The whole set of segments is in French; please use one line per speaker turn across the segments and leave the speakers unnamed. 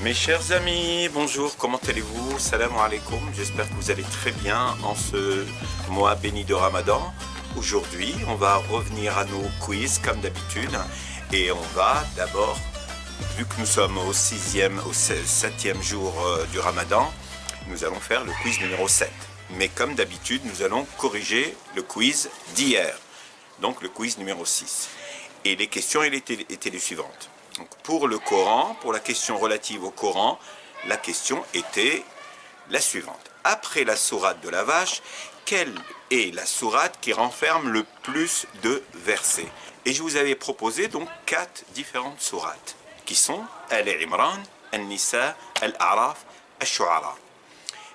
Mes chers amis, bonjour, comment allez-vous? Salam alaikum, j'espère que vous allez très bien en ce mois béni de Ramadan. Aujourd'hui, on va revenir à nos quiz comme d'habitude et on va d'abord, vu que nous sommes au septième jour du Ramadan, nous allons faire le quiz numéro 7. Mais comme d'habitude, nous allons corriger le quiz d'hier, donc le quiz numéro 6. Et les questions étaient les suivantes. Donc pour le Coran, pour la question relative au Coran, la question était la suivante. Après la sourate de la vache, quelle est la sourate qui renferme le plus de versets? Et je vous avais proposé donc 4 différentes sourates, qui sont Al-Imran, Al-Nisa, Al-A'raf, Al-Shu'ara.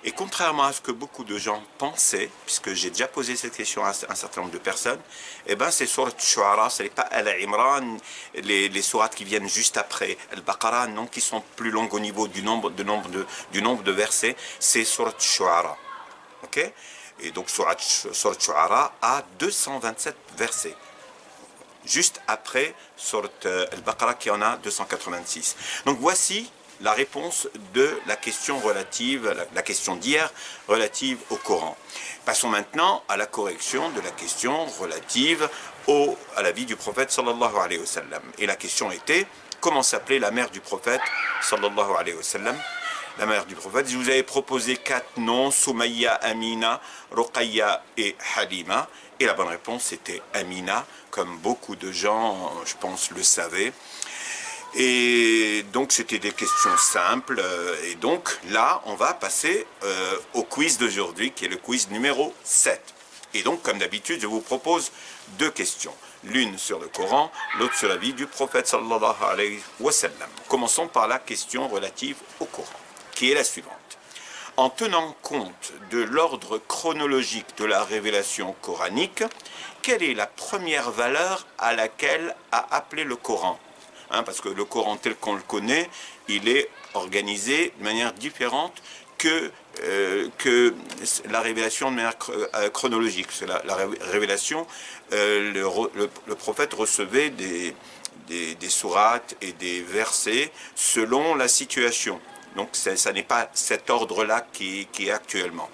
Et contrairement à ce que beaucoup de gens pensaient, puisque j'ai déjà posé cette question à un certain nombre de personnes, eh ben c'est Surat Shu'ara, ce n'est pas Al-Imran, les sourates qui viennent juste après, Al-Baqarah, non, qui sont plus longues au niveau du nombre de versets, c'est Surat Shu'ara. Ok? Et donc Surat Shu'ara a 227 versets. Juste après Surat Al-Baqarah qui en a 286. Donc voici la réponse de la question relative, la question d'hier relative au Coran. Passons maintenant à la correction de la question relative à la vie du prophète sallallahu alayhi wa sallam. Et la question était, comment s'appelait la mère du prophète sallallahu alayhi wa sallam? La mère du prophète, je vous avais proposé 4 noms, Soumaïa, Amina, Ruqayya et Halima. Et la bonne réponse était Amina, comme beaucoup de gens, je pense, le savaient. Et donc c'était des questions simples, et donc là on va passer au quiz d'aujourd'hui qui est le quiz numéro 7. Et donc comme d'habitude je vous propose 2 questions, l'une sur le Coran, l'autre sur la vie du prophète sallallahu alayhi wa sallam. Commençons par la question relative au Coran, qui est la suivante. En tenant compte de l'ordre chronologique de la révélation coranique, quelle est la première valeur à laquelle a appelé le Coran? Parce que le Coran tel qu'on le connaît, il est organisé de manière différente que la révélation de manière chronologique. C'est la révélation, le prophète recevait des sourates et des versets selon la situation. Donc ça n'est pas cet ordre-là qui est actuellement.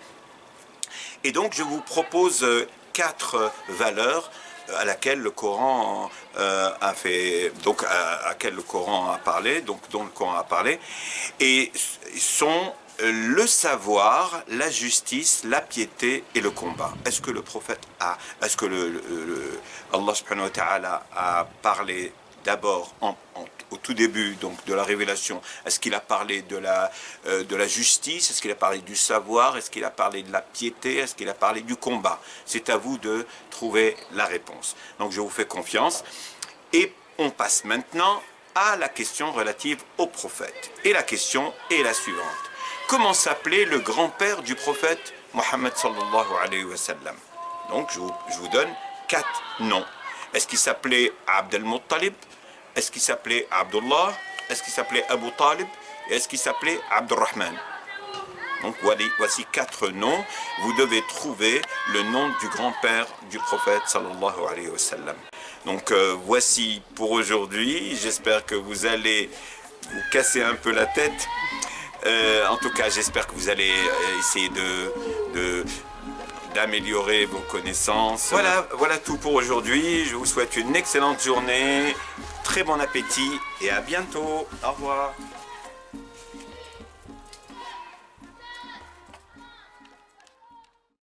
Et donc je vous propose 4 valeurs à laquelle le Coran a fait, donc à laquelle le Coran a parlé, donc dont le Coran a parlé, et sont le savoir, la justice, la piété et le combat. Est-ce que le prophète est-ce que Allah subhanahu wa ta'ala a parlé d'abord au tout début donc de la révélation? Est-ce qu'il a parlé de la justice? Est-ce qu'il a parlé du savoir? Est-ce qu'il a parlé de la piété? Est-ce qu'il a parlé du combat? C'est à vous de trouver la réponse. Donc je vous fais confiance. Et on passe maintenant à la question relative au prophète. Et la question est la suivante. Comment s'appelait le grand-père du prophète Mohammed sallallahu alayhi wa sallam? Donc je vous donne 4 noms. Est-ce qu'il s'appelait Abd al-Muttalib? Est-ce qu'il s'appelait Abdullah? Est-ce qu'il s'appelait Abu Talib? Et est-ce qu'il s'appelait Abdurrahman? Donc voici 4 noms. Vous devez trouver le nom du grand-père du prophète sallallahu alayhi wa sallam. Donc voici pour aujourd'hui. J'espère que vous allez vous casser un peu la tête. En tout cas, j'espère que vous allez essayer d'améliorer vos connaissances. Voilà tout pour aujourd'hui. Je vous souhaite une excellente journée, très bon appétit et à bientôt. Au revoir.